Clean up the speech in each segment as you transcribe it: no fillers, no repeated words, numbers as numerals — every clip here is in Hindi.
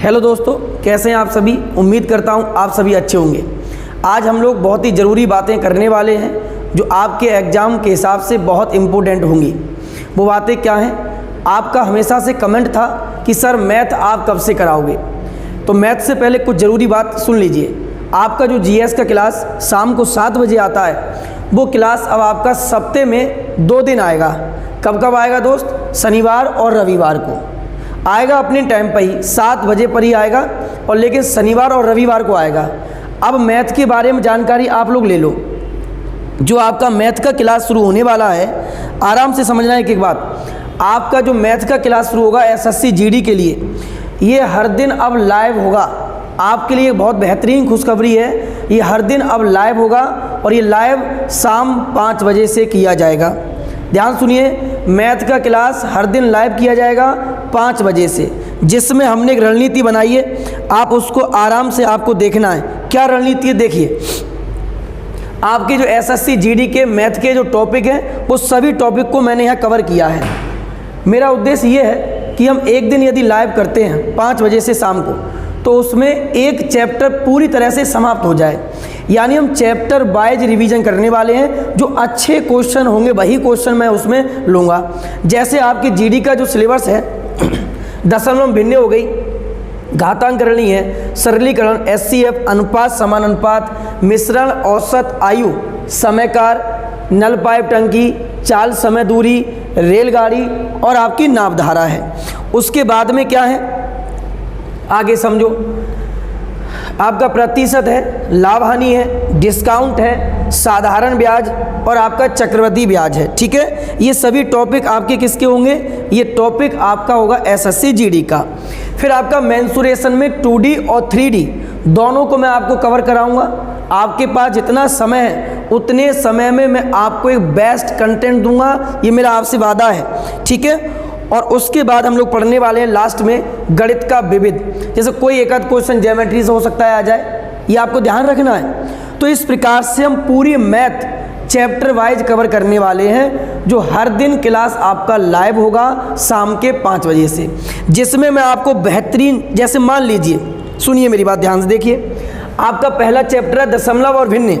हेलो दोस्तों, कैसे हैं आप सभी। उम्मीद करता हूं आप सभी अच्छे होंगे। आज हम लोग बहुत ही ज़रूरी बातें करने वाले हैं जो आपके एग्ज़ाम के हिसाब से बहुत इम्पोर्टेंट होंगी। वो बातें क्या हैं? आपका हमेशा से कमेंट था कि सर मैथ आप कब से कराओगे। तो मैथ से पहले कुछ ज़रूरी बात सुन लीजिए। आपका जो जीएस का क्लास शाम को 7 बजे आता है, वो क्लास अब आपका सप्ते में 2 दिन आएगा। कब कब आएगा दोस्त? शनिवार और रविवार को आएगा। अपने टाइम पर ही 7 बजे पर ही आएगा, और लेकिन शनिवार और रविवार को आएगा। अब मैथ के बारे में जानकारी आप लोग ले लो। जो आपका मैथ का क्लास शुरू होने वाला है, आराम से समझना है एक बात। आपका जो मैथ का क्लास शुरू होगा एसएससी जीडी के लिए, ये हर दिन अब लाइव होगा। आपके लिए बहुत बेहतरीन खुशखबरी है, ये हर दिन अब लाइव होगा और ये लाइव शाम 5 बजे से किया जाएगा। ध्यान सुनिए, मैथ का क्लास हर दिन लाइव किया जाएगा 5 बजे से, जिसमें हमने एक रणनीति बनाई है। आप उसको आराम से आपको देखना है। क्या रणनीति है? देखिए, आपके जो एसएससी जीडी के मैथ के जो टॉपिक हैं, वो सभी टॉपिक को मैंने यहाँ कवर किया है। मेरा उद्देश्य ये है कि हम एक दिन यदि लाइव करते हैं 5 बजे से शाम को, तो उसमें एक चैप्टर पूरी तरह से समाप्त हो जाए। यानी हम चैप्टर वाइज रिवीजन करने वाले हैं। जो अच्छे क्वेश्चन होंगे वही क्वेश्चन मैं उसमें लूँगा। जैसे आपकी जीडी का जो सिलेबस है, दशमलव भिन्न हो गई, घातांकरणी है, सरलीकरण, एचसीएफ, अनुपात, समानुपात, मिश्रण, औसत आयु, समयकार, नल पाइप टंकी, चाल समय दूरी, रेलगाड़ी और आपकी नावधारा है। उसके बाद में क्या है, आगे समझो। आपका प्रतिशत है, लाभ हानि है, डिस्काउंट है, साधारण ब्याज और आपका चक्रवृद्धि ब्याज है। ठीक है, ये सभी टॉपिक आपके किसके होंगे? ये टॉपिक आपका होगा एसएससी जीडी का। फिर आपका मेंसुरेशन में 2D और 3D दोनों को मैं आपको कवर कराऊंगा। आपके पास जितना समय है उतने समय में मैं आपको एक बेस्ट कंटेंट दूंगा, ये मेरा आपसे वादा है। ठीक है, और उसके बाद हम लोग पढ़ने वाले हैं लास्ट में गणित का विविध। जैसे कोई एक आध क्वेश्चन ज्योमेट्री से हो सकता है आ जाए, ये आपको ध्यान रखना है। तो इस प्रकार से हम पूरी मैथ चैप्टर वाइज कवर करने वाले हैं, जो हर दिन क्लास आपका लाइव होगा शाम के 5 बजे से, जिसमें मैं आपको बेहतरीन, जैसे मान लीजिए, सुनिए मेरी बात ध्यान से देखिए। आपका पहला चैप्टर है दशमलव और भिन्न।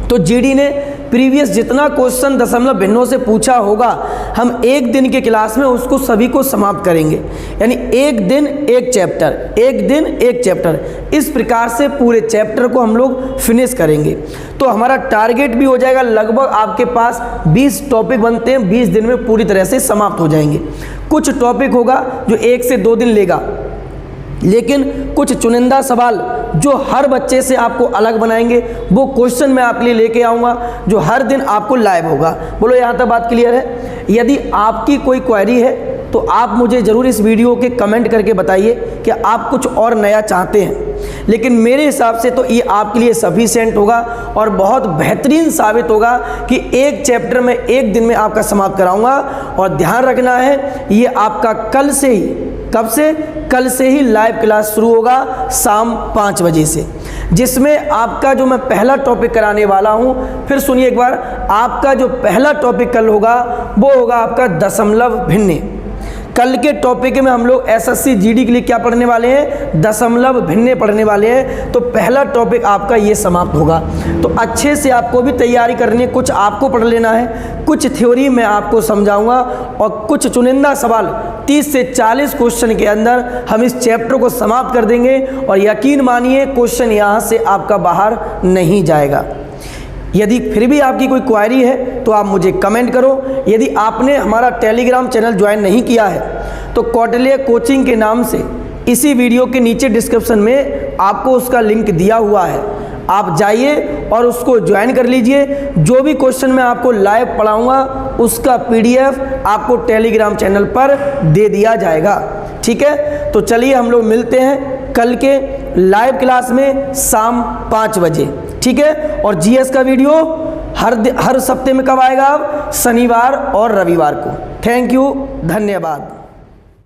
तो जीडी ने प्रीवियस जितना क्वेश्चन दशमलव भिन्नों से पूछा होगा, हम एक दिन के क्लास में उसको सभी को समाप्त करेंगे। यानी एक दिन एक चैप्टर, एक दिन एक चैप्टर, इस प्रकार से पूरे चैप्टर को हम लोग फिनिश करेंगे। तो हमारा टारगेट भी हो जाएगा, लगभग आपके पास 20 टॉपिक बनते हैं, 20 दिन में पूरी तरह से समाप्त हो जाएंगे। कुछ टॉपिक होगा जो 1 से 2 दिन लेगा, लेकिन कुछ चुनिंदा सवाल जो हर बच्चे से आपको अलग बनाएंगे, वो क्वेश्चन मैं आपके लिए लेके आऊँगा, जो हर दिन आपको लाइव होगा। बोलो, यहाँ तक बात क्लियर है? यदि आपकी कोई क्वेरी है तो आप मुझे ज़रूर इस वीडियो के कमेंट करके बताइए कि आप कुछ और नया चाहते हैं। लेकिन मेरे हिसाब से तो ये आपके लिए सफिशिएंट होगा और बहुत बेहतरीन साबित होगा कि एक चैप्टर में एक दिन में आपका समाप्त कराऊंगा। और ध्यान रखना है, ये आपका कल से ही, कब से? कल से ही लाइव क्लास शुरू होगा शाम 5 बजे से, जिसमें आपका जो मैं पहला टॉपिक कराने वाला हूं, फिर सुनिए एक बार। आपका जो पहला टॉपिक कल होगा वो होगा आपका दशमलव भिन्न। कल के टॉपिक में हम लोग एसएससी जीडी के लिए क्या पढ़ने वाले हैं? दशमलव भिन्न पढ़ने वाले हैं। तो पहला टॉपिक आपका ये समाप्त होगा। तो अच्छे से आपको भी तैयारी करनी है, कुछ आपको पढ़ लेना है, कुछ थ्योरी मैं आपको समझाऊंगा और कुछ चुनिंदा सवाल 30 से 40 क्वेश्चन के अंदर हम इस चैप्टर को समाप्त कर देंगे। और यकीन मानिए, क्वेश्चन यहाँ से आपका बाहर नहीं जाएगा। यदि फिर भी आपकी कोई क्वेरी है तो आप मुझे कमेंट करो। यदि आपने हमारा टेलीग्राम चैनल ज्वाइन नहीं किया है तो कौटिल्य कोचिंग के नाम से इसी वीडियो के नीचे डिस्क्रिप्शन में आपको उसका लिंक दिया हुआ है, आप जाइए और उसको ज्वाइन कर लीजिए। जो भी क्वेश्चन मैं आपको लाइव पढ़ाऊँगा उसका PDF आपको टेलीग्राम चैनल पर दे दिया जाएगा। ठीक है, तो चलिए हम लोग मिलते हैं कल के लाइव क्लास में शाम 5 बजे। ठीक है, और जीएस का वीडियो हर सप्ते में कब आएगा? शनिवार और रविवार को। थैंक यू, धन्यवाद।